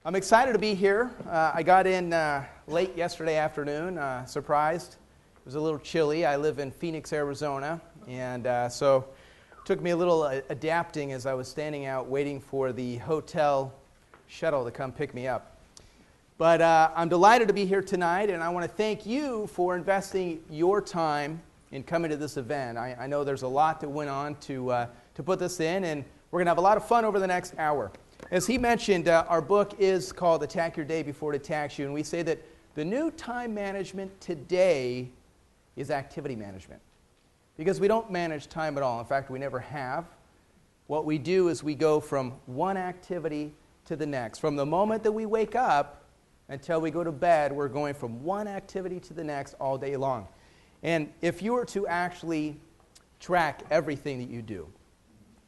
I'm excited to be here. I got in late yesterday afternoon, surprised. It was a little chilly. I live in Phoenix, Arizona, and so it took me a little adapting as I was standing out waiting for the hotel shuttle to come pick me up. But I'm delighted to be here tonight, and I want to thank you for investing your time in coming to this event. I know there's a lot that went on to put this in, and we're going to have a lot of fun over the next hour. As he mentioned, our book is called Attack Your Day Before It Attacks You, and we say that the new time management today is activity management. Because we don't manage time at all. In fact, we never have. What we do is we go from one activity to the next. From the moment that we wake up until we go to bed, we're going from one activity to the next all day long. And if you were to actually track everything that you do,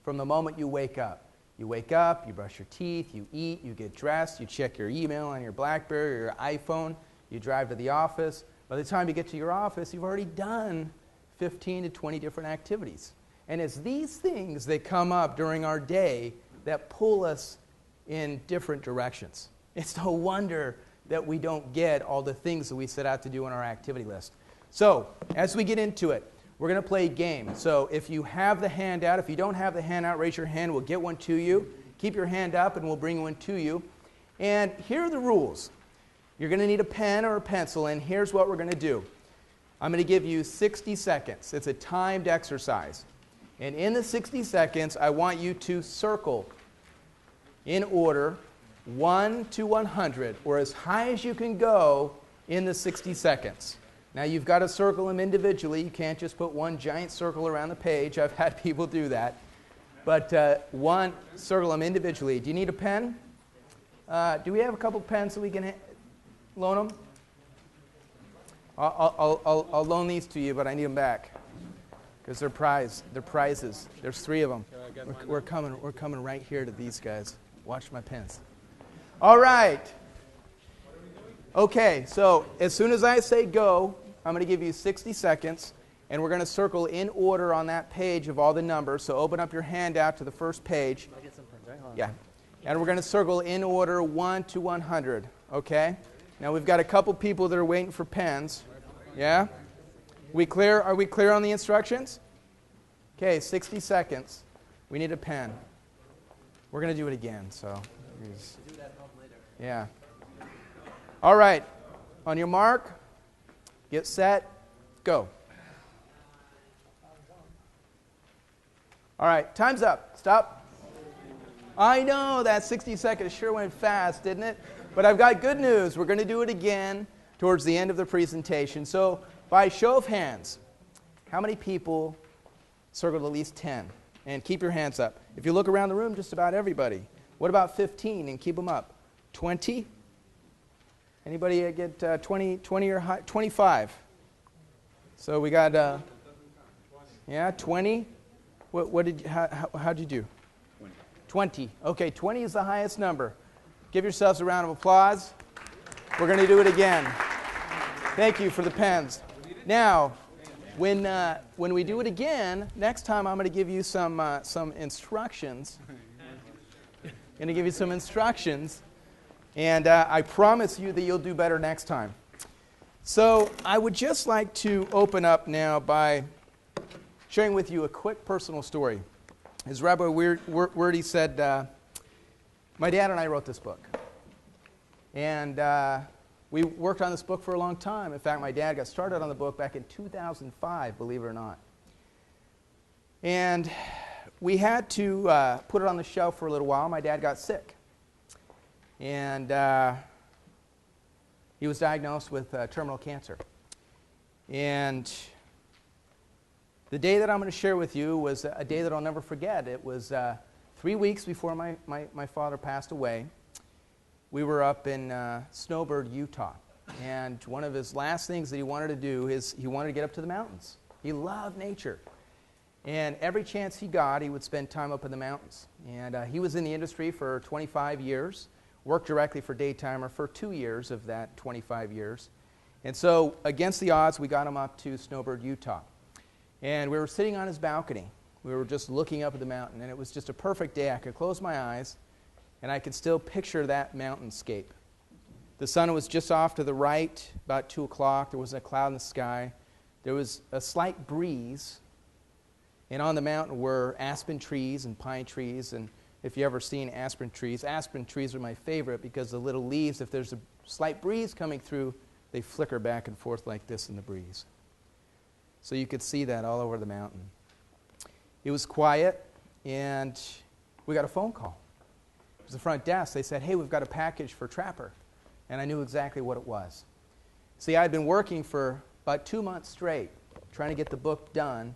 from the moment you wake up, you brush your teeth, you eat, you get dressed, you check your email on your BlackBerry or your iPhone, you drive to the office. By the time you get to your office, you've already done 15 to 20 different activities. And it's these things that come up during our day that pull us in different directions. It's no wonder that we don't get all the things that we set out to do on our activity list. So, as we get into it, we're going to play a game. So if you have the handout, if you don't have the handout, raise your hand. We'll get one to you. Keep your hand up and we'll bring one to you. And here are the rules. You're going to need a pen or a pencil, and here's what we're going to do. I'm going to give you 60 seconds. It's a timed exercise. And in the 60 seconds, I want you to circle in order 1 to 100, or as high as you can go in the 60 seconds. Now, you've got to circle them individually. You can't just put one giant circle around the page. I've had people do that. But circle them individually. Do you need a pen? Do we have a couple pens so we can loan them? I'll loan these to you, but I need them back because they're prizes. There's 3 of them. We're coming right here to these guys. Watch my pens. All right. Okay, so as soon as I say go, I'm going to give you 60 seconds, and we're going to circle in order on that page of all the numbers. So open up your handout to the first page. I'll get some pens, right? Yeah. And we're going to circle in order 1 to 100, okay? Now we've got a couple people that are waiting for pens. Yeah? We clear? Are we clear on the instructions? Okay, 60 seconds. We need a pen. We're going to do it again, so. Yeah. All right. On your mark, get set, go. All right, time's up. Stop. I know that 60 seconds sure went fast, didn't it? But I've got good news. We're going to do it again towards the end of the presentation. So by show of hands, how many people circled at least 10? And keep your hands up. If you look around the room, just about everybody. What about 15? And keep them up. 20? Anybody get 20 or high? 25. So we got, 20. What did you, how did you do? 20. Okay, 20 is the highest number. Give yourselves a round of applause. We're going to do it again. Thank you for the pens. Now, when we do it again, next time I'm going to give you some instructions. I'm going to give you some instructions. And I promise you that you'll do better next time. So I would just like to open up now by sharing with you a quick personal story. As Rabbi Wordy said, my dad and I wrote this book. And we worked on this book for a long time. In fact, my dad got started on the book back in 2005, believe it or not. And we had to put it on the shelf for a little while. My dad got sick. And he was diagnosed with terminal cancer. And the day that I'm going to share with you was a day that I'll never forget. It was 3 weeks before my father passed away. We were up in Snowbird, Utah. And one of his last things that he wanted to do is he wanted to get up to the mountains. He loved nature. And every chance he got, he would spend time up in the mountains. And he was in the industry for 25 years. Worked directly for Daytimer for 2 years of that 25 years. And so, against the odds, we got him up to Snowbird, Utah. And we were sitting on his balcony. We were just looking up at the mountain, and it was just a perfect day. I could close my eyes, and I could still picture that mountainscape. The sun was just off to the right, about 2 o'clock. There wasn't a cloud in the sky. There was a slight breeze, and on the mountain were aspen trees and pine trees. And if you've ever seen aspen trees are my favorite because the little leaves, if there's a slight breeze coming through, they flicker back and forth like this in the breeze. So you could see that all over the mountain. It was quiet, and we got a phone call. It was the front desk. They said, "Hey, we've got a package for Trapper." And I knew exactly what it was. See, I'd been working for about 2 months straight, trying to get the book done,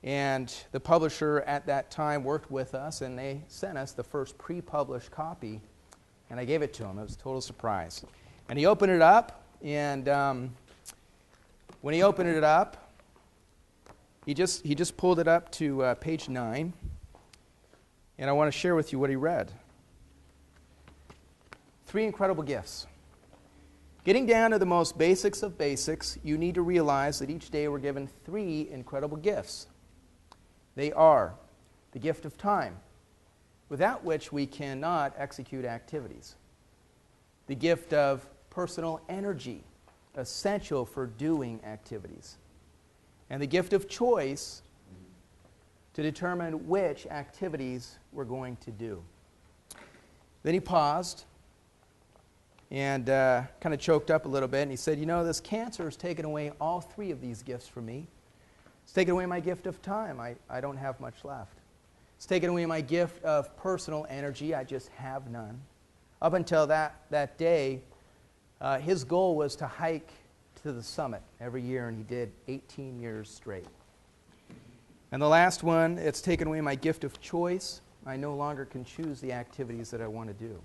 and the publisher at that time worked with us, and they sent us the first pre-published copy, and I gave it to him. It was a total surprise. And he opened it up, and when he opened it up, he just pulled it up to page 9, and I want to share with you what he read. 3 incredible gifts. Getting down to the most basics of basics, you need to realize that each day we're given 3 incredible gifts. They are the gift of time, without which we cannot execute activities. The gift of personal energy, essential for doing activities. And the gift of choice to determine which activities we're going to do. Then he paused and kind of choked up a little bit, and he said, "You know, this cancer has taken away all 3 of these gifts from me. It's taken away my gift of time. I don't have much left. It's taken away my gift of personal energy. I just have none." Up until that day, his goal was to hike to the summit every year, and he did 18 years straight. And the last one, it's taken away my gift of choice. I no longer can choose the activities that I want to do.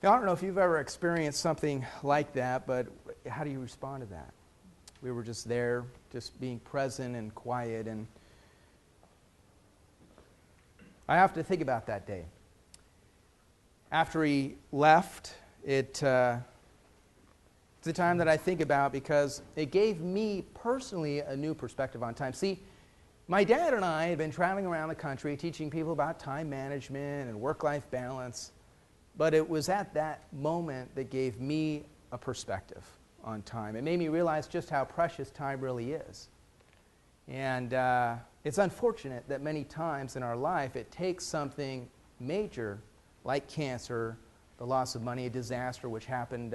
Now, I don't know if you've ever experienced something like that, but how do you respond to that? We were just there, just being present and quiet, and I have to think about that day. After he left, it's a time that I think about because it gave me personally a new perspective on time. See, my dad and I had been traveling around the country teaching people about time management and work-life balance. But it was at that moment that gave me a perspective on time. It made me realize just how precious time really is. And it's unfortunate that many times in our life it takes something major like cancer, the loss of money, a disaster which happened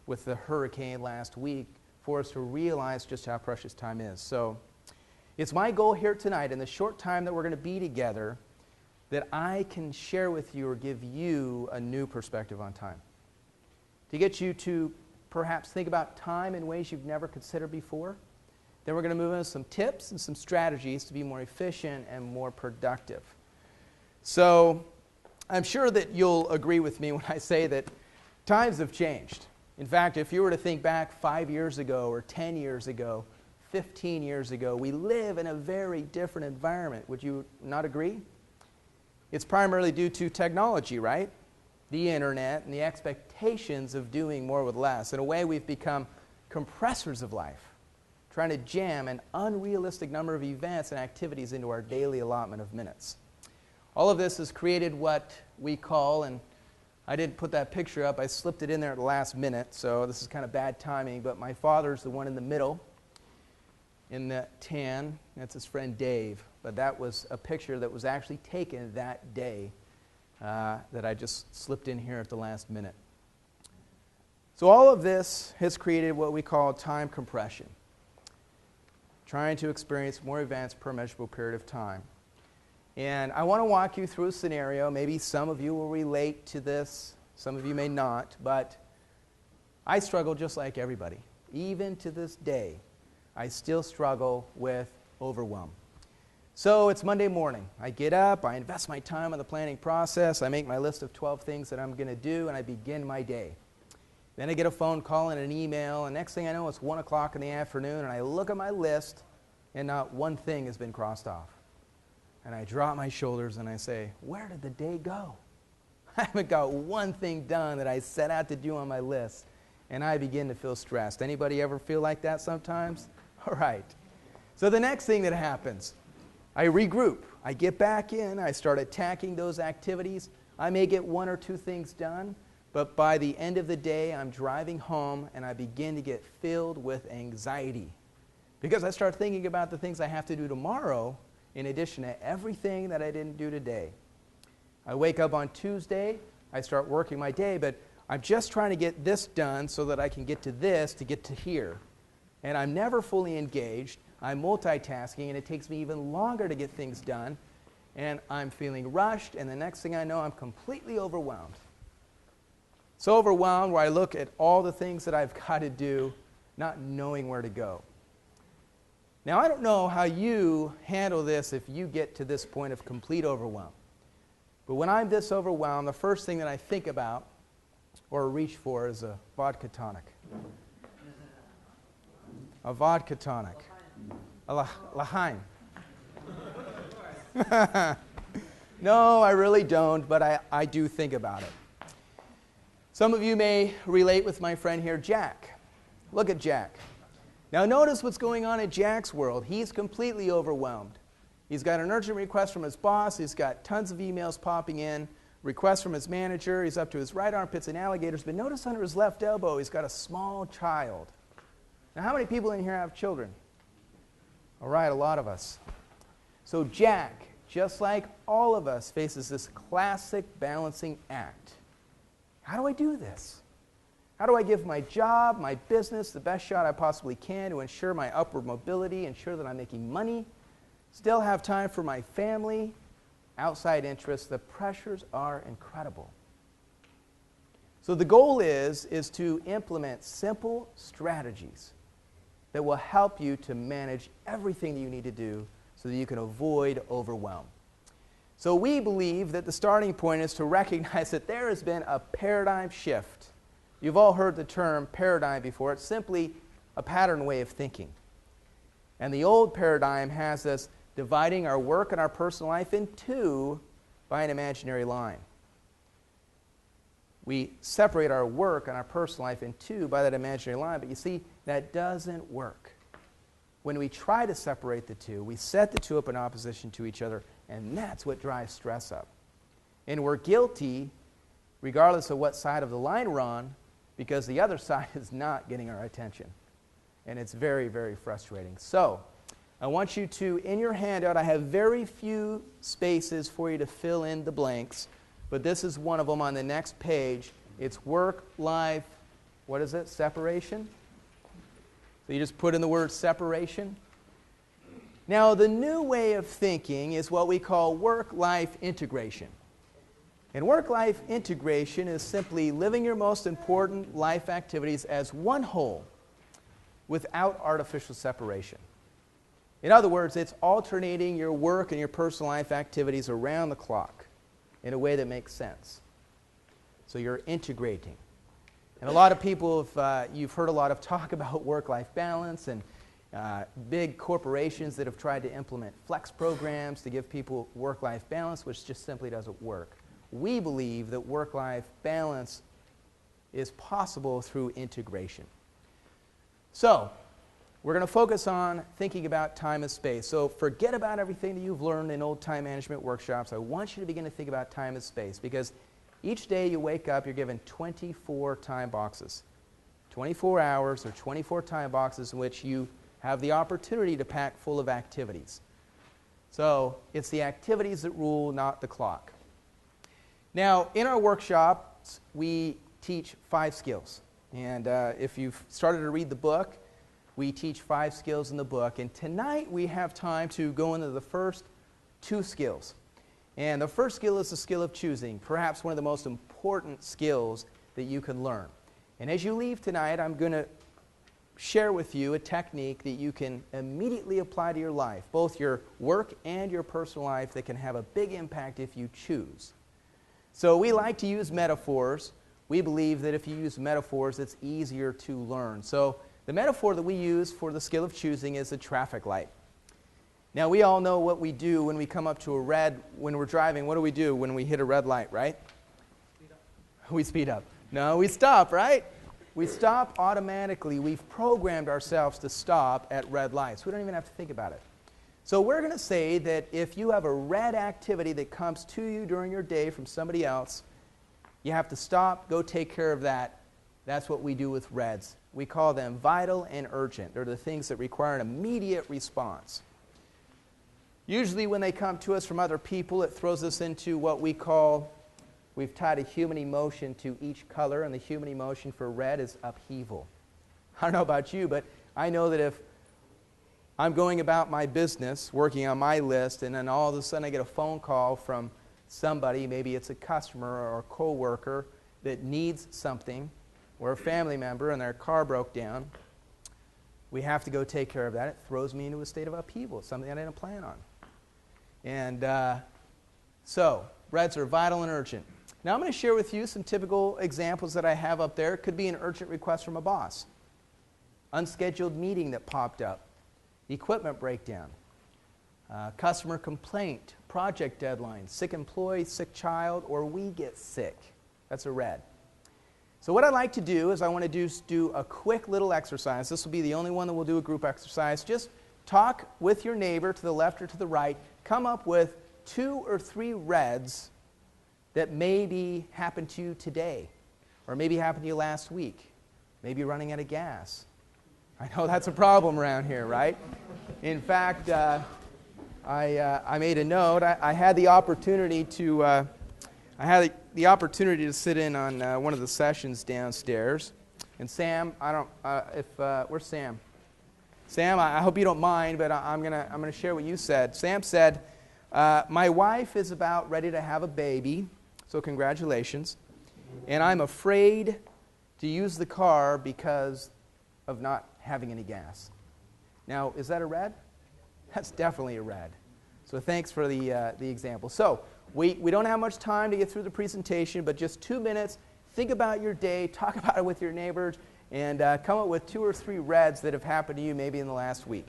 with the hurricane last week for us to realize just how precious time is. So it's my goal here tonight in the short time that we're going to be together that I can share with you or give you a new perspective on time. To get you to perhaps think about time in ways you've never considered before. Then we're going to move into some tips and some strategies to be more efficient and more productive. So I'm sure that you'll agree with me when I say that times have changed. In fact, if you were to think back 5 years ago or 10 years ago, 15 years ago, we live in a very different environment. Would you not agree? It's primarily due to technology, right? The internet and the expectations of doing more with less. In a way, we've become compressors of life, trying to jam an unrealistic number of events and activities into our daily allotment of minutes. All of this has created what we call, and I didn't put that picture up, I slipped it in there at the last minute, so this is kind of bad timing, but my father's the one in the middle, in the tan. That's his friend Dave. But that was a picture that was actually taken that day that I just slipped in here at the last minute. So all of this has created what we call time compression, trying to experience more events per measurable period of time. And I want to walk you through a scenario. Maybe some of you will relate to this, some of you may not, but I struggle just like everybody. Even to this day, I still struggle with overwhelm. So it's Monday morning. I get up, I invest my time in the planning process, I make my list of 12 things that I'm going to do, and I begin my day. Then I get a phone call and an email, and next thing I know, it's 1 o'clock in the afternoon, and I look at my list, and not one thing has been crossed off. And I drop my shoulders and I say, where did the day go? I haven't got one thing done that I set out to do on my list, and I begin to feel stressed. Anybody ever feel like that sometimes? All right. So the next thing that happens, I regroup. I get back in. I start attacking those activities. I may get 1 or 2 things done, but by the end of the day, I'm driving home and I begin to get filled with anxiety because I start thinking about the things I have to do tomorrow in addition to everything that I didn't do today. I wake up on Tuesday, I start working my day, but I'm just trying to get this done so that I can get to this to get to here. And I'm never fully engaged. I'm multitasking, and it takes me even longer to get things done. And I'm feeling rushed, and the next thing I know, I'm completely overwhelmed. So overwhelmed where I look at all the things that I've got to do, not knowing where to go. Now, I don't know how you handle this if you get to this point of complete overwhelm. But when I'm this overwhelmed, the first thing that I think about or reach for is a vodka tonic. A vodka tonic. A L'chaim. No, I really don't, but I do think about it. Some of you may relate with my friend here, Jack. Look at Jack. Now notice what's going on in Jack's world. He's completely overwhelmed. He's got an urgent request from his boss. He's got tons of emails popping in, requests from his manager. He's up to his right armpits in alligators. But notice under his left elbow, he's got a small child. Now, how many people in here have children? All right, a lot of us. So Jack, just like all of us, faces this classic balancing act. How do I do this? How do I give my job, my business, the best shot I possibly can to ensure my upward mobility, ensure that I'm making money, still have time for my family, outside interests? The pressures are incredible. So the goal is to implement simple strategies that will help you to manage everything that you need to do so that you can avoid overwhelm. So we believe that the starting point is to recognize that there has been a paradigm shift. You've all heard the term paradigm before. It's simply a pattern way of thinking. And the old paradigm has us dividing our work and our personal life in two by an imaginary line. We separate our work and our personal life in two by that imaginary line, but you see, that doesn't work. When we try to separate the two, we set the two up in opposition to each other, and that's what drives stress up. And we're guilty, regardless of what side of the line we're on, because the other side is not getting our attention. And it's very, very frustrating. So, I want you to, in your handout, I have very few spaces for you to fill in the blanks, but this is one of them on the next page. It's work-life, what is it, separation? So you just put in the word separation. Now, the new way of thinking is what we call work-life integration. And work-life integration is simply living your most important life activities as one whole without artificial separation. In other words, it's alternating your work and your personal life activities around the clock in a way that makes sense. So you're integrating. And a lot of people, you've heard a lot of talk about work-life balance and big corporations that have tried to implement flex programs to give people work-life balance, which just simply doesn't work. We believe that work-life balance is possible through integration. So, we're going to focus on thinking about time and space. So forget about everything that you've learned in old time management workshops. I want you to begin to think about time and space, because each day you wake up, you're given 24 time boxes. 24 hours or 24 time boxes in which you have the opportunity to pack full of activities. So it's the activities that rule, not the clock. Now, in our workshops, we teach 5 skills. And if you've started to read the book, we teach 5 skills in the book. And tonight we have time to go into the first 2 skills. And the first skill is the skill of choosing, perhaps one of the most important skills that you can learn. And as you leave tonight, I'm going to share with you a technique that you can immediately apply to your life, both your work and your personal life, that can have a big impact if you choose. So we like to use metaphors. We believe that if you use metaphors, it's easier to learn. So the metaphor that we use for the skill of choosing is a traffic light. Now, we all know what we do when we come up to a red, when we're driving. What do we do when we hit a red light, right? Speed up. We speed up. No, we stop, right? We stop automatically. We've programmed ourselves to stop at red lights. We don't even have to think about it. So we're going to say that if you have a red activity that comes to you during your day from somebody else, you have to stop, go take care of that. That's what we do with reds. We call them vital and urgent. They're the things that require an immediate response. Usually when they come to us from other people, it throws us into what we call, we've tied a human emotion to each color, and the human emotion for red is upheaval. I don't know about you, but I know that if I'm going about my business, working on my list, and then all of a sudden I get a phone call from somebody, maybe it's a customer or a co-worker that needs something, or a family member and their car broke down, we have to go take care of that. It throws me into a state of upheaval, something I didn't plan on. And so, reds are vital and urgent. Now I'm going to share with you some typical examples that I have up there. It could be an urgent request from a boss, unscheduled meeting that popped up, equipment breakdown, customer complaint, project deadline, sick employee, sick child, or we get sick. That's a red. So what I'd like to do is I want to do a quick little exercise. This will be the only one that we'll do a group exercise. Just talk with your neighbor to the left or to the right. Come up with 2 or 3 reds that maybe happened to you today, or maybe happened to you last week. Maybe you're running out of gas. I know that's a problem around here, right? In fact, I made a note. I had the opportunity to sit in on one of the sessions downstairs. And Sam, where's Sam? Sam, I hope you don't mind, but I'm gonna share what you said. Sam said, my wife is about ready to have a baby, so congratulations. And I'm afraid to use the car because of not having any gas. Now, is that a red? That's definitely a red. So thanks for the example. So we don't have much time to get through the presentation, but just 2 minutes. Think about your day, talk about it with your neighbors, and come up with 2 or 3 reds that have happened to you maybe in the last week.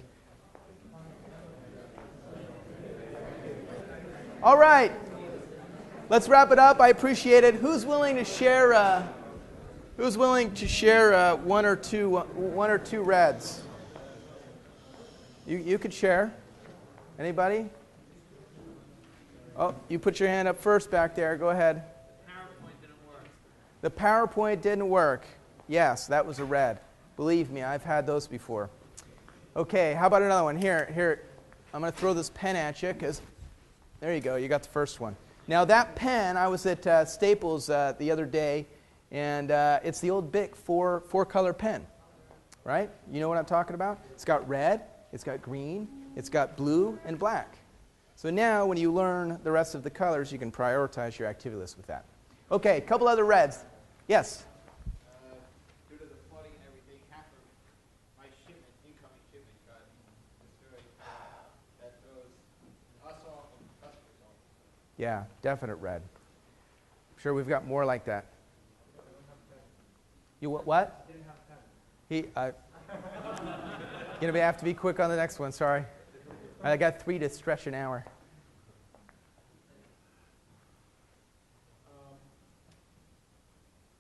All right. Let's wrap it up. I appreciate it. Who's willing to share? One or two reds? You could share. Anybody? Oh, you put your hand up first back there. Go ahead. PowerPoint didn't work. The PowerPoint didn't work. Yes, that was a red. Believe me, I've had those before. Okay, how about another one? Here. I'm going to throw this pen at you because there you go. You got the first one. Now that pen, I was at Staples the other day, and it's the old Bic four-color pen, right? You know what I'm talking about? It's got red, it's got green, it's got blue and black. So now when you learn the rest of the colors, you can prioritize your activity list with that. Okay, a couple other reds. Yes? Due to the flooding and everything, half of my incoming shipment got destroyed. That throws us off and customers off. Yeah, definite red. I'm sure we've got more like that. You what? Didn't have pen. Gonna have to be quick on the next one. Sorry, I got 3 to stretch an hour.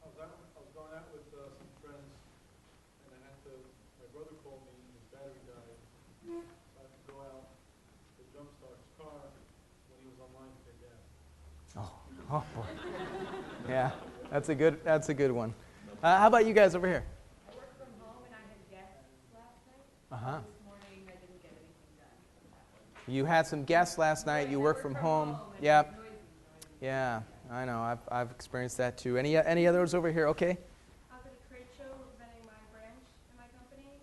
I was going out with some friends, and my brother called me, and his battery died. So I had to go out to jumpstart his car when he was online to pay gas. Oh boy. Yeah, that's a good one. How about you guys over here? I work from home and I had guests last night. Uh-huh. This morning I didn't get anything done. You had some guests last night. You work from home. Yep. Yeah, I know. I've experienced that too. Any others over here? Okay. I was at a trade show representing my branch in my company.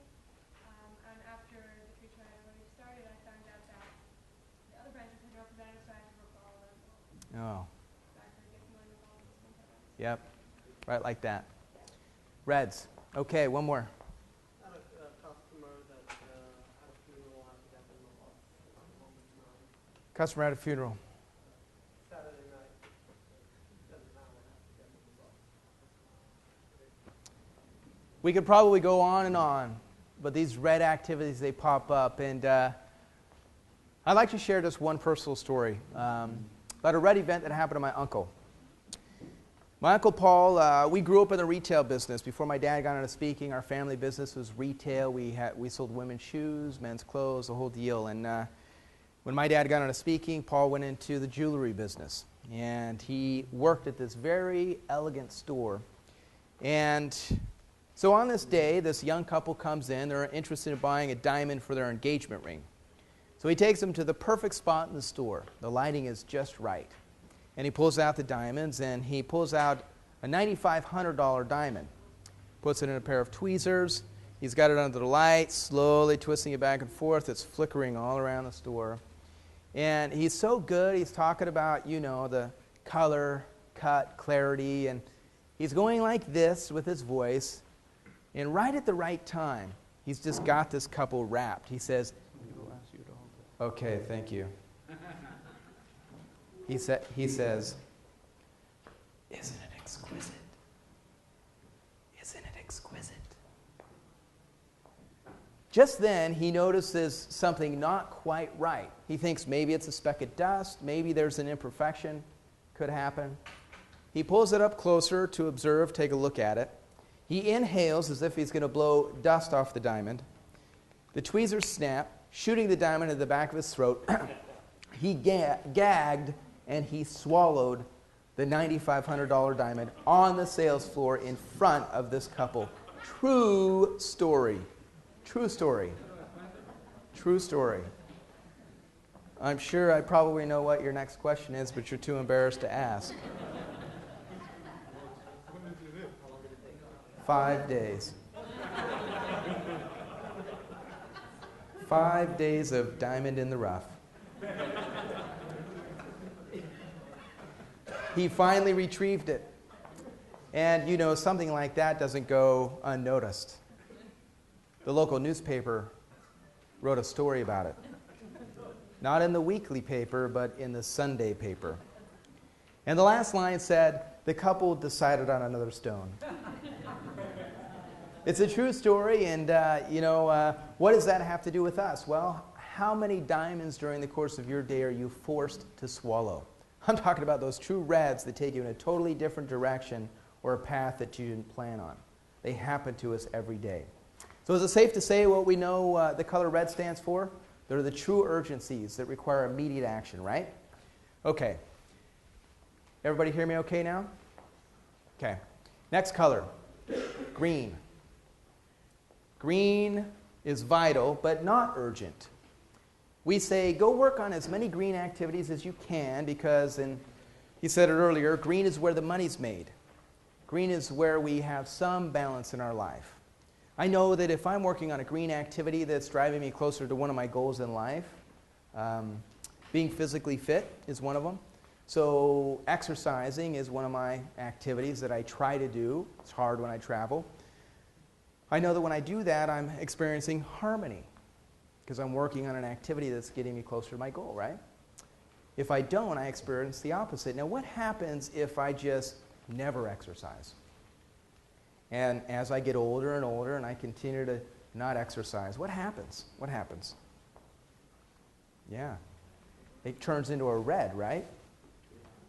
And after the trade show had already started, I found out that the other branches had representatives, so I had to work all of them. Oh. So I could get familiar with all of those. Yep. Right like that. Reds. Okay, one more. I have a customer that had a funeral, had to get them off at the moment now. Customer at a funeral. Saturday night, doesn't matter, I have to get them off. We could probably go on and on, but these red activities, they pop up. And I'd like to share just one personal story about a red event that happened to my uncle. My Uncle Paul, we grew up in the retail business. Before my dad got into speaking, our family business was retail. We sold women's shoes, men's clothes, the whole deal. And When my dad got into speaking, Paul went into the jewelry business. And he worked at this very elegant store. And so on this day, this young couple comes in. They're interested in buying a diamond for their engagement ring. So he takes them to the perfect spot in the store. The lighting is just right. And he pulls out the diamonds, and he pulls out a $9,500 diamond. Puts it in a pair of tweezers. He's got it under the light, slowly twisting it back and forth. It's flickering all around the store. And he's so good. He's talking about, you know, the color, cut, clarity. And he's going like this with his voice. And right at the right time, he's just got this couple wrapped. He says, "Okay, thank you." He says, "Isn't it exquisite? Isn't it exquisite?" Just then, he notices something not quite right. He thinks maybe it's a speck of dust, maybe there's an imperfection, could happen. He pulls it up closer to observe, take a look at it. He inhales as if he's going to blow dust off the diamond. The tweezers snap, shooting the diamond in the back of his throat. He gagged, and he swallowed the $9,500 diamond on the sales floor in front of this couple. True story. True story. True story. I'm sure I probably know what your next question is, but you're too embarrassed to ask. 5 days. 5 days of diamond in the rough. He finally retrieved it. And, you know, something like that doesn't go unnoticed. The local newspaper wrote a story about it. Not in the weekly paper, but in the Sunday paper. And the last line said, "The couple decided on another stone." It's a true story, and, what does that have to do with us? Well, how many diamonds during the course of your day are you forced to swallow? I'm talking about those true reds that take you in a totally different direction or a path that you didn't plan on. They happen to us every day. So is it safe to say what we know the color red stands for? They're the true urgencies that require immediate action, right? Okay. Everybody hear me okay now? Okay. Next color, green. Green is vital, but not urgent. We say, go work on as many green activities as you can because, and he said it earlier, green is where the money's made. Green is where we have some balance in our life. I know that if I'm working on a green activity that's driving me closer to one of my goals in life, being physically fit is one of them. So exercising is one of my activities that I try to do. It's hard when I travel. I know that when I do that, I'm experiencing harmony because I'm working on an activity that's getting me closer to my goal, right? If I don't, I experience the opposite. Now, what happens if I just never exercise? And as I get older and older and I continue to not exercise, what happens? What happens? Yeah. It turns into a red, right?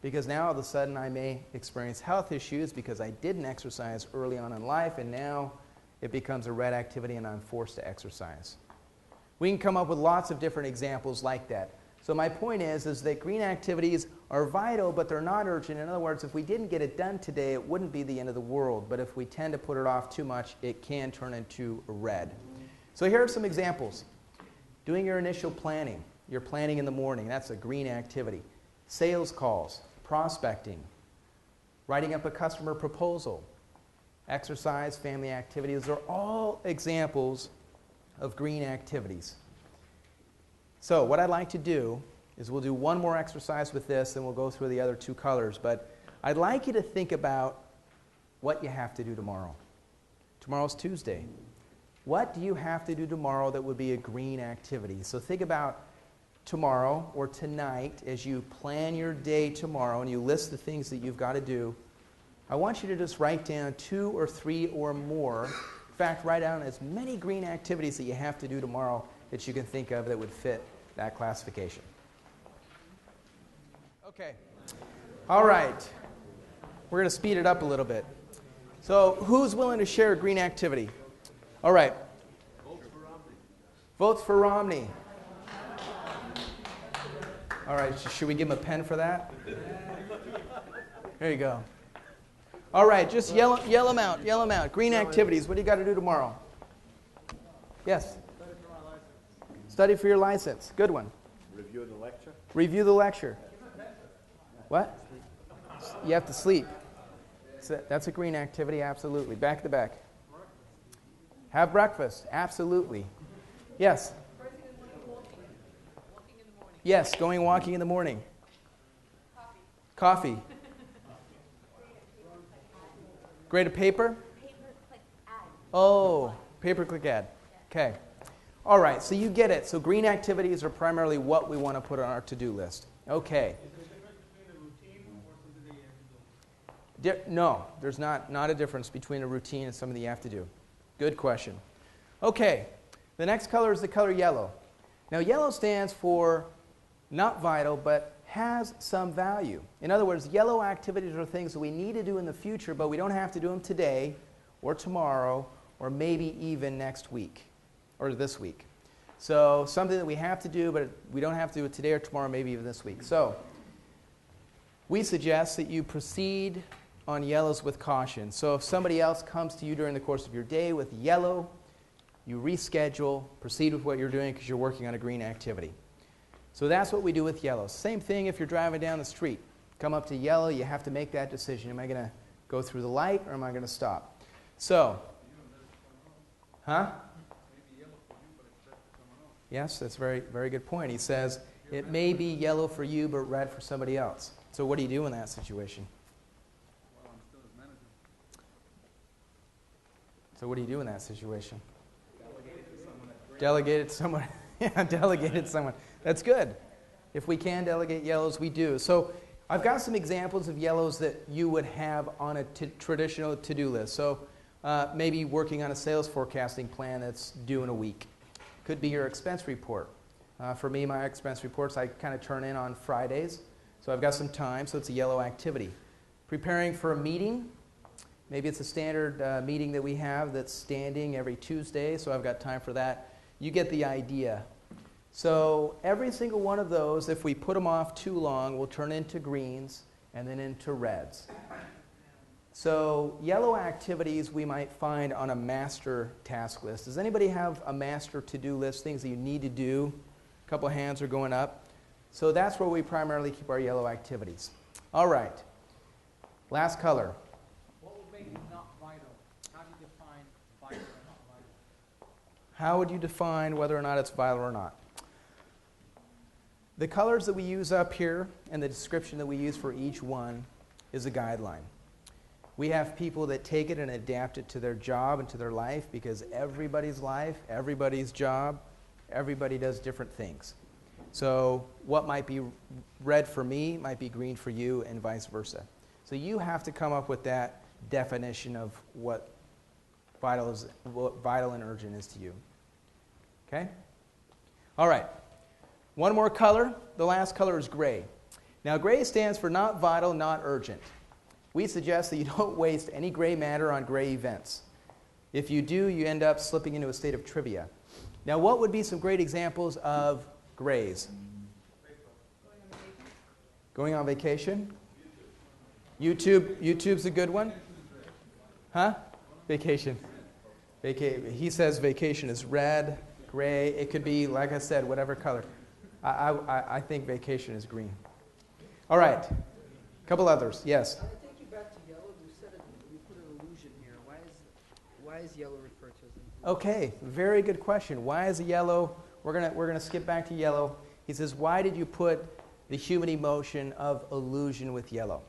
Because now all of a sudden I may experience health issues because I didn't exercise early on in life, and now it becomes a red activity and I'm forced to exercise. We can come up with lots of different examples like that. So my point is that green activities are vital, but they're not urgent. In other words, if we didn't get it done today, it wouldn't be the end of the world. But if we tend to put it off too much, it can turn into a red. So here are some examples. Doing your initial planning. You're planning in the morning. That's a green activity. Sales calls, prospecting, writing up a customer proposal, exercise, family activities. Those are all examples of green activities. So what I'd like to do is we'll do one more exercise with this, and we'll go through the other two colors. But I'd like you to think about what you have to do tomorrow. Tomorrow's Tuesday. What do you have to do tomorrow that would be a green activity? So think about tomorrow or tonight as you plan your day tomorrow and you list the things that you've got to do. I want you to just write down 2 or 3 or more. In fact, write down as many green activities that you have to do tomorrow that you can think of that would fit that classification. Okay. All right. We're going to speed it up a little bit. So who's willing to share a green activity? All right. Votes for Romney. All right, should we give him a pen for that? There you go. All right, just yell them out, yell them out. Green activities, what do you got to do tomorrow? Yes? Study for your license. Good one. Review the lecture. Review the lecture. What? You have to sleep. So that's a green activity, absolutely. Back to back. Have breakfast, absolutely. Yes? Yes, going walking in the morning. Coffee. Grade a paper? Pay-per-click ad. Oh, pay-per-click ad. Okay. All right, so you get it. So green activities are primarily what we want to put on our to-do list. Okay. Is there a difference between a routine or something that you have to do? No, there's not a difference between a routine and something that you have to do. Good question. Okay, the next color is the color yellow. Now, yellow stands for not vital, but has some value. In other words, yellow activities are things that we need to do in the future, but we don't have to do them today or tomorrow or maybe even next week or this week. So something that we have to do, but we don't have to do it today or tomorrow, maybe even this week. So we suggest that you proceed on yellows with caution. So if somebody else comes to you during the course of your day with yellow, you reschedule, proceed with what you're doing because you're working on a green activity. So that's what we do with yellow. Same thing if you're driving down the street. Come up to yellow, you have to make that decision. Am I going to go through the light or am I going to stop? So, huh? Yes, that's a very, very good point. He says, it may be yellow for you, but red for somebody else. So what do you do in that situation? So what do you do in that situation? Delegate it to someone. Yeah, delegate it to someone. That's good. If we can delegate yellows, we do. So I've got some examples of yellows that you would have on a traditional to-do list. So maybe working on a sales forecasting plan that's due in a week. Could be your expense report. For me, my expense reports I kind of turn in on Fridays. So I've got some time, so it's a yellow activity. Preparing for a meeting. Maybe it's a standard meeting that we have that's standing every Tuesday, so I've got time for that. You get the idea. So every single one of those, if we put them off too long, will turn into greens and then into reds. So yellow activities we might find on a master task list. Does anybody have a master to-do list, things that you need to do? A couple of hands are going up. So that's where we primarily keep our yellow activities. All right. Last color. What would make it not vital? How do you define vital or not vital? How would you define whether or not it's vital or not? The colors that we use up here and the description that we use for each one is a guideline. We have people that take it and adapt it to their job and to their life because everybody's life, everybody's job, everybody does different things. So what might be red for me might be green for you and vice versa. So you have to come up with that definition of what vital and urgent is to you. Okay? All right. One more color. The last color is gray. Now, gray stands for not vital, not urgent. We suggest that you don't waste any gray matter on gray events. If you do, you end up slipping into a state of trivia. Now, what would be some great examples of grays? Going on vacation? YouTube's a good one? Huh? Vacation. He says vacation is red, gray. It could be, like I said, whatever color. I think vacation is green. All right. A couple others. Yes? I take you back to yellow. You said it, you put an illusion here. Why is yellow referred to as an illusion? Okay, very good question. Why is a yellow? We're gonna skip back to yellow. He says, why did you put the human emotion of illusion with yellow?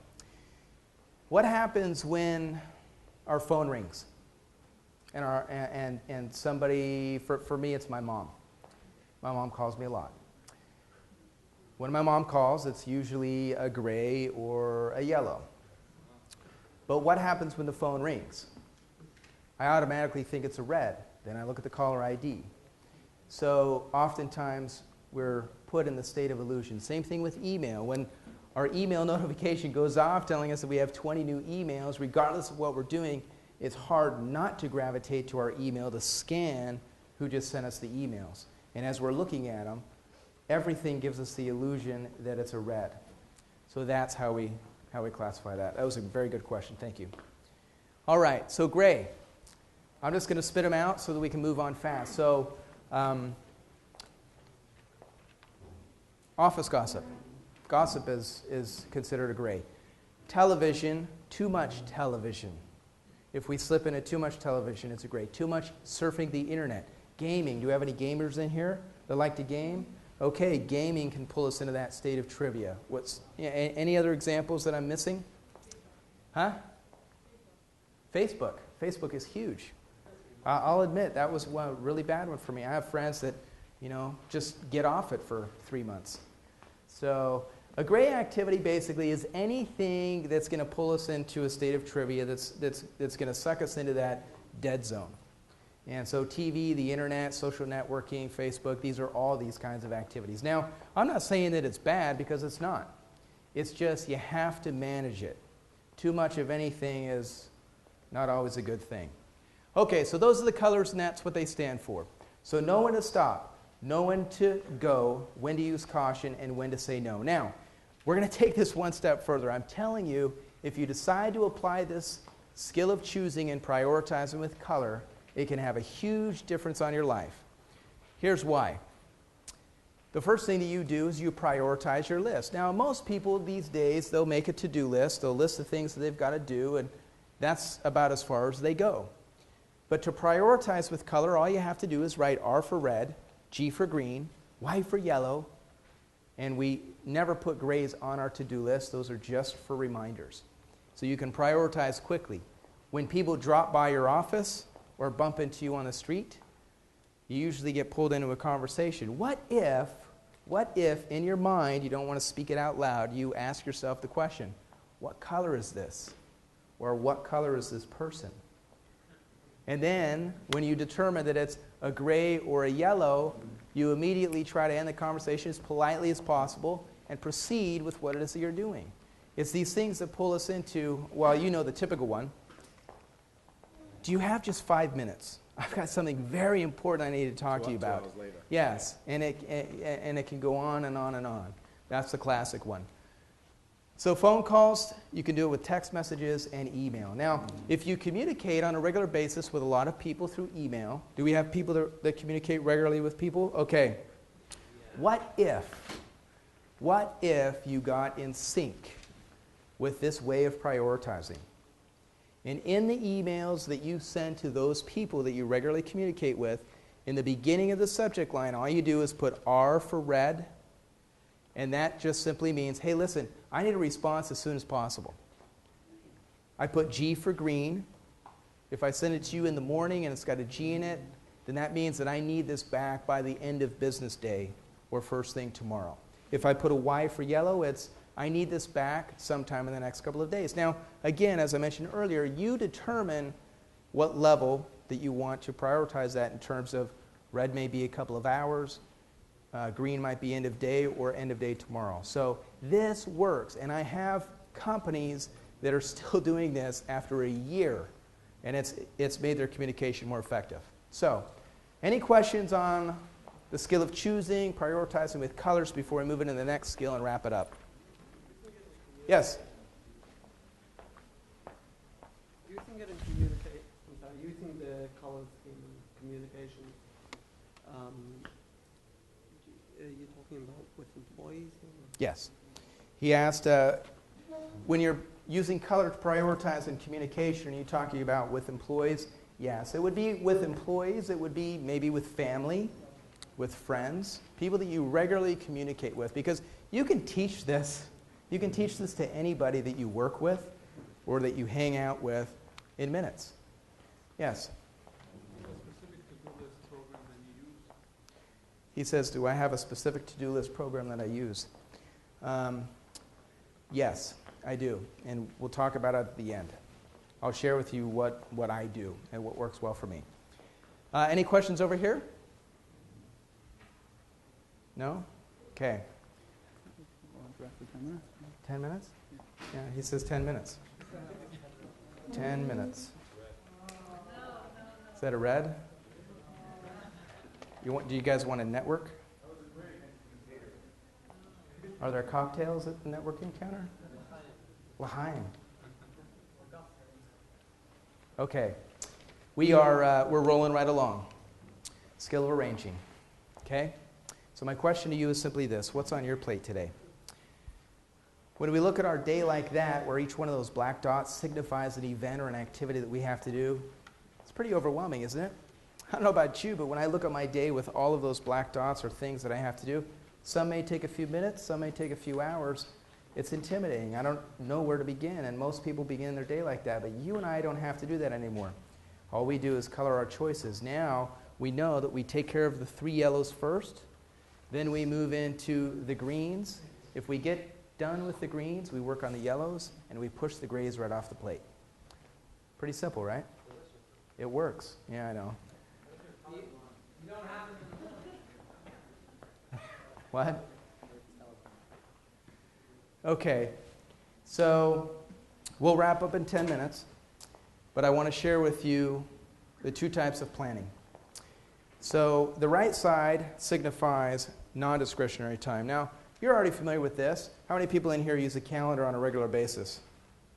What happens when our phone rings? And somebody, for me, it's my mom. My mom calls me a lot. When my mom calls, it's usually a gray or a yellow. But what happens when the phone rings? I automatically think it's a red. Then I look at the caller ID. So oftentimes we're put in the state of illusion. Same thing with email. When our email notification goes off telling us that we have 20 new emails, regardless of what we're doing, it's hard not to gravitate to our email to scan who just sent us the emails. And as we're looking at them, everything gives us the illusion that it's a red. So that's how we classify that. That was a very good question. Thank you. All right, so gray. I'm just going to spit them out so that we can move on fast. So office gossip. Gossip is considered a gray. Television, too much television. If we slip into too much television, it's a gray. Too much surfing the internet. Gaming. Do we have any gamers in here that like to game? Okay, gaming can pull us into that state of trivia. Any other examples that I'm missing? Huh? Facebook. Facebook is huge. I'll admit, that was a really bad one for me. I have friends that, just get off it for 3 months. So a gray activity basically is anything that's going to pull us into a state of trivia that's going to suck us into that dead zone. And so TV, the internet, social networking, Facebook, these are all these kinds of activities. Now, I'm not saying that it's bad because it's not. It's just you have to manage it. Too much of anything is not always a good thing. Okay, so those are the colors and that's what they stand for. So know when to stop, know when to go, when to use caution, and when to say no. Now, we're going to take this one step further. I'm telling you, if you decide to apply this skill of choosing and prioritizing with color, it can have a huge difference on your life. Here's why. The first thing that you do is you prioritize your list. Now, most people these days, they'll make a to-do list. They'll list the things that they've got to do, and that's about as far as they go. But to prioritize with color, all you have to do is write R for red, G for green, Y for yellow, and we never put grays on our to-do list. Those are just for reminders. So you can prioritize quickly. When people drop by your office or bump into you on the street, you usually get pulled into a conversation. What if in your mind, you don't want to speak it out loud, you ask yourself the question, what color is this? Or what color is this person? And then, when you determine that it's a gray or a yellow, you immediately try to end the conversation as politely as possible and proceed with what it is that you're doing. It's these things that pull us into, well, you know the typical one. Do you have just 5 minutes? I've got something very important I need to talk to you about. 2 hours later. Yes, and it can go on and on and on. That's the classic one. So phone calls, you can do it with text messages and email. Now, if you communicate on a regular basis with a lot of people through email, do we have people that communicate regularly with people? Okay. What if you got in sync with this way of prioritizing? And in the emails that you send to those people that you regularly communicate with, in the beginning of the subject line, all you do is put R for red, and that just simply means, hey, listen, I need a response as soon as possible. I put G for green. If I send it to you in the morning and it's got a G in it, then that means that I need this back by the end of business day or first thing tomorrow. If I put a Y for yellow, it's I need this back sometime in the next couple of days. Now, again, as I mentioned earlier, you determine what level that you want to prioritize that in terms of red may be a couple of hours, green might be end of day or end of day tomorrow. So this works, and I have companies that are still doing this after a year, and it's made their communication more effective. So, any questions on the skill of choosing, prioritizing with colors before we move into the next skill and wrap it up? Yes? Using it in using the colors in communication, you're talking about with employees? Yes. He asked, when you're using color to prioritize in communication, are you talking about with employees? Yes. It would be with employees. It would be maybe with family, with friends, people that you regularly communicate with. Because you can teach this. You can teach this to anybody that you work with or that you hang out with in minutes. Yes? He says, do I have a specific to-do list program that I use? Yes, I do. And we'll talk about it at the end. I'll share with you what I do and what works well for me. Any questions over here? No? Okay. 10 minutes? Yeah, he says 10 minutes. 10 minutes. Is that a red? Do you guys want a network? Are there cocktails at the networking counter? L'chaim. Okay. We're rolling right along. Skill of arranging. Okay? So my question to you is simply this. What's on your plate today? When we look at our day like that, where each one of those black dots signifies an event or an activity that we have to do, it's pretty overwhelming, isn't it? I don't know about you, but when I look at my day with all of those black dots or things that I have to do, some may take a few minutes, some may take a few hours. It's intimidating. I don't know where to begin, and most people begin their day like that, but you and I don't have to do that anymore. All we do is color our choices. Now, we know that we take care of the 3 yellows first, then we move into the greens. If we get done with the greens, we work on the yellows, and we push the grays right off the plate. Pretty simple, right? It works. Yeah, I know. What? Okay, so we'll wrap up in 10 minutes, but I want to share with you the 2 types of planning. So the right side signifies non-discretionary time. Now, you're already familiar with this. How many people in here use a calendar on a regular basis?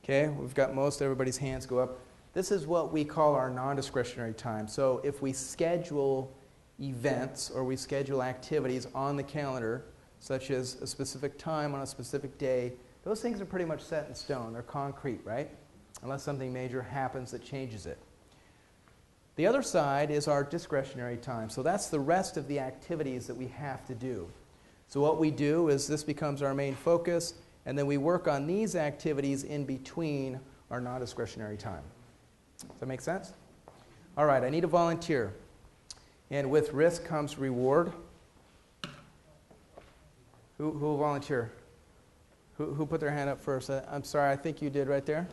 Okay, we've got most everybody's hands go up. This is what we call our non-discretionary time. So if we schedule events or we schedule activities on the calendar, such as a specific time on a specific day, those things are pretty much set in stone. They're concrete, right? Unless something major happens that changes it. The other side is our discretionary time. So that's the rest of the activities that we have to do. So what we do is this becomes our main focus, and then we work on these activities in between our non-discretionary time. Does that make sense? All right, I need a volunteer. And with risk comes reward. Who will volunteer? Who put their hand up first? I'm sorry, I think you did right there.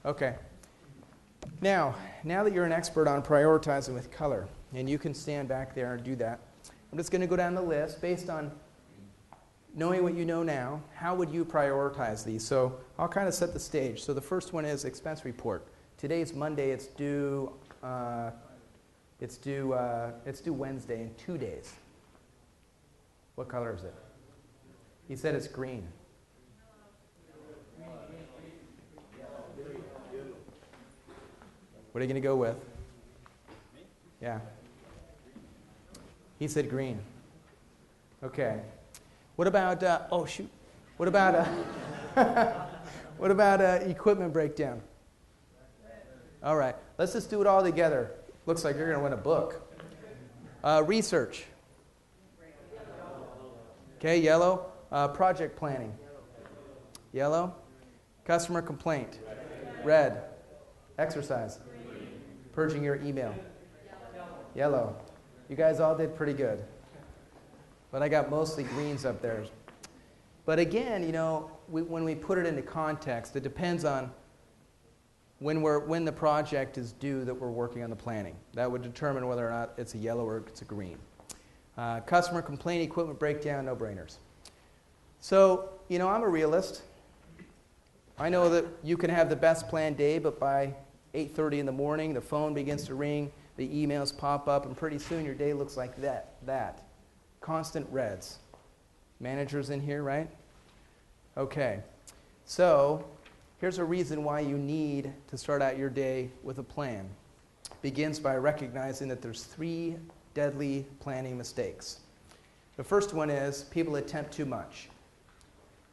Okay. Now that you're an expert on prioritizing with color, and you can stand back there and do that, I'm just going to go down the list based on knowing what you know now. How would you prioritize these? So I'll kind of set the stage. So the first one is expense report. Today's Monday. It's due Wednesday in 2 days. What color is it? He said it's green. What are you going to go with? Yeah. He said green. Okay. What about, oh shoot. What about, what about equipment breakdown? All right. Let's just do it all together. Looks like you're going to win a book. Research. Okay, yellow. Project planning. Yellow. Customer complaint. Red. Exercise. Purging your email. Yellow. You guys all did pretty good. But I got mostly greens up there. But again, you know, when we put it into context, it depends on when the project is due that we're working on the planning. That would determine whether or not it's a yellow or it's a green. Customer complaint, equipment breakdown, no-brainers. So, you know, I'm a realist. I know that you can have the best planned day, but by 8:30 in the morning, the phone begins to ring, the emails pop up, and pretty soon your day looks like that. Constant reds. Managers in here, right? Okay. So, here's a reason why you need to start out your day with a plan. Begins by recognizing that there's 3 deadly planning mistakes. The first one is people attempt too much.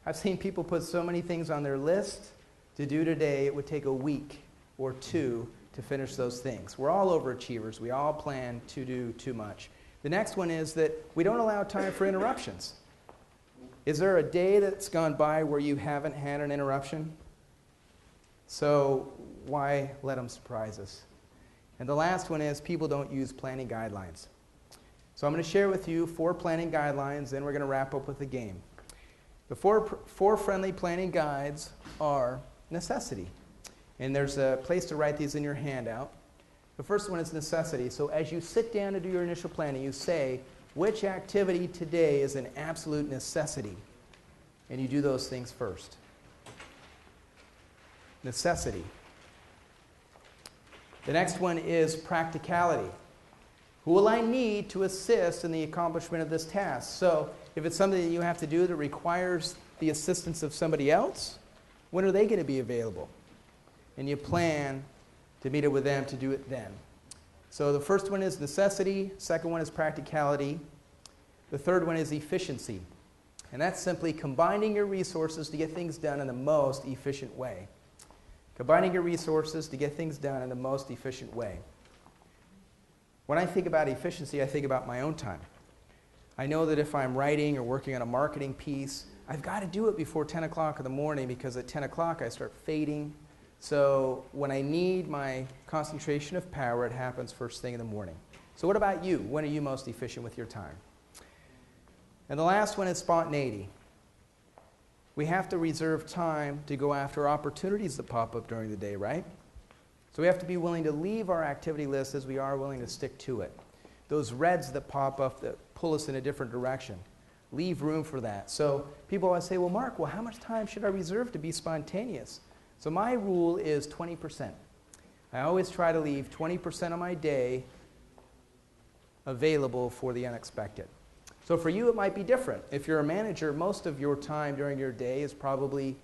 I've seen people put so many things on their list to do today, it would take a week or 2 to finish those things. We're all overachievers. We all plan to do too much. The next one is that we don't allow time for interruptions. Is there a day that's gone by where you haven't had an interruption? So why let them surprise us? And the last one is people don't use planning guidelines. So I'm going to share with you 4 planning guidelines, then we're going to wrap up with the game. The four friendly planning guides are necessity. And there's a place to write these in your handout. The first one is necessity. So as you sit down to do your initial planning, you say, which activity today is an absolute necessity? And you do those things first. Necessity. The next one is practicality. Who will I need to assist in the accomplishment of this task? So if it's something that you have to do that requires the assistance of somebody else, when are they going to be available? And you plan to meet it with them to do it then. So the first one is necessity, second one is practicality, the third one is efficiency. And that's simply combining your resources to get things done in the most efficient way. Combining your resources to get things done in the most efficient way. When I think about efficiency, I think about my own time. I know that if I'm writing or working on a marketing piece, I've got to do it before 10 o'clock in the morning because at 10 o'clock I start fading. So when I need my concentration of power, it happens first thing in the morning. So what about you? When are you most efficient with your time? And the last one is spontaneity. We have to reserve time to go after opportunities that pop up during the day, right? So we have to be willing to leave our activity list as we are willing to stick to it. Those reds that pop up that pull us in a different direction, leave room for that. So people always say, well, Mark, how much time should I reserve to be spontaneous? So my rule is 20%. I always try to leave 20% of my day available for the unexpected. So for you, it might be different. If you're a manager, most of your time during your day is probably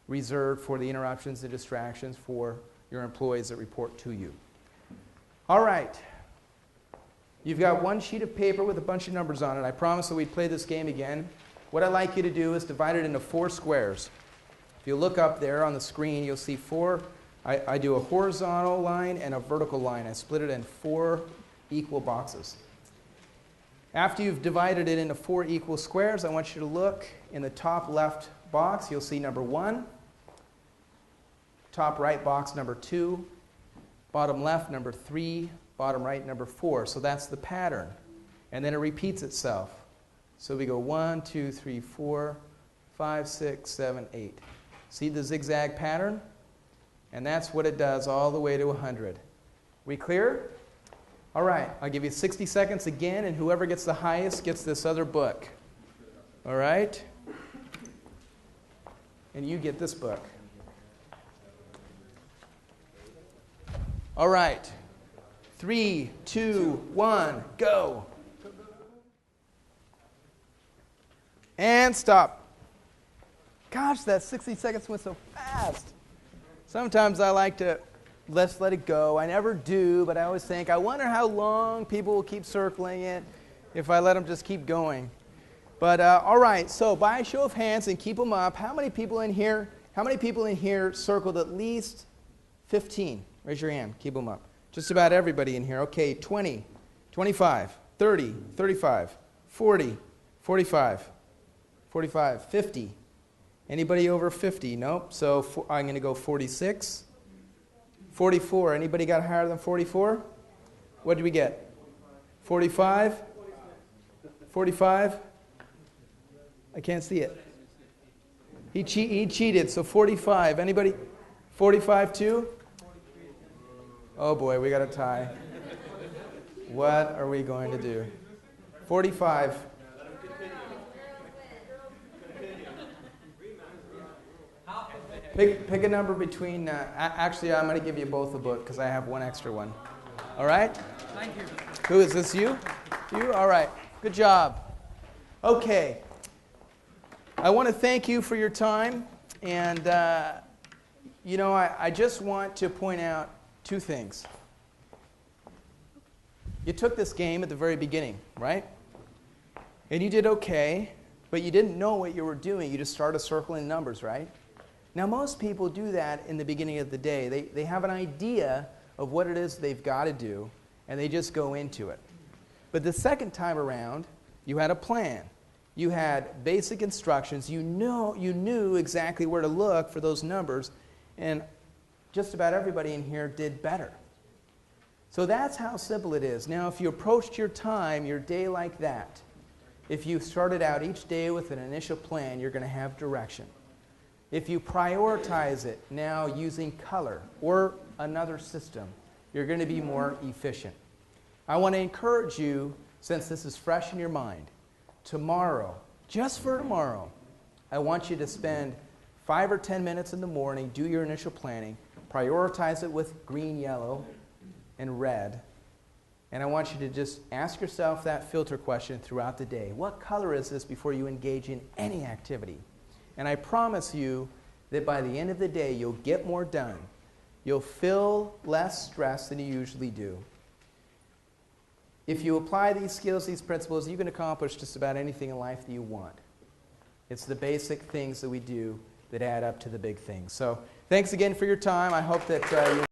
reserved for the interruptions and distractions for your employees that report to you. All right. You've got one sheet of paper with a bunch of numbers on it. I promised that we'd play this game again. What I'd like you to do is divide it into 4 squares. If you look up there on the screen, you'll see 4. I do a horizontal line and a vertical line. I split it in 4 equal boxes. After you've divided it into 4 equal squares, I want you to look in the top left box. You'll see number 1. Top right box, number 2. Bottom left, number 3. Bottom right, number 4. So that's the pattern. And then it repeats itself. So we go 1, 2, 3, 4, 5, 6, 7, 8. See the zigzag pattern? And that's what it does all the way to 100. We clear? All right, I'll give you 60 seconds again, and whoever gets the highest gets this other book. All right? And you get this book. All right. 3, 2, 1, go. And stop. Gosh, that 60 seconds went so fast. Sometimes I like to let it go. I never do, but I always think, I wonder how long people will keep circling it if I let them just keep going. But all right, so by a show of hands and keep them up, how many people in here circled at least 15? Raise your hand. Keep them up. Just about everybody in here. Okay, 20, 25, 30, 35, 40, 45, 45, 50. Anybody over 50? Nope. So I'm going to go 46. 44. Anybody got higher than 44? What did we get? 45? 45? I can't see it. He cheated, so 45. Anybody? 45 too? Oh boy, we got a tie. What are we going to do? 45. Pick a number between, actually I'm going to give you both a book because I have one extra one. All right? Thank you. Who is this, you? You? All right. Good job. Okay. I want to thank you for your time. And, I just want to point out 2 things. You took this game at the very beginning, right? And you did okay, but you didn't know what you were doing. You just started circling numbers, right? Now, most people do that in the beginning of the day. They have an idea of what it is they've got to do, and they just go into it. But the second time around, you had a plan. You had basic instructions. You knew exactly where to look for those numbers, and just about everybody in here did better. So that's how simple it is. Now, if you approached your day like that, if you started out each day with an initial plan, you're going to have direction. If you prioritize it now using color or another system, you're going to be more efficient. I want to encourage you, since this is fresh in your mind, tomorrow, just for tomorrow, I want you to spend 5 or 10 minutes in the morning, do your initial planning, prioritize it with green, yellow, and red, And I want you to just ask yourself that filter question throughout the day. What color is this before you engage in any activity? And I promise you that by the end of the day, you'll get more done. You'll feel less stress than you usually do. If you apply these skills, these principles, you can accomplish just about anything in life that you want. It's the basic things that we do that add up to the big things. So thanks again for your time. I hope that you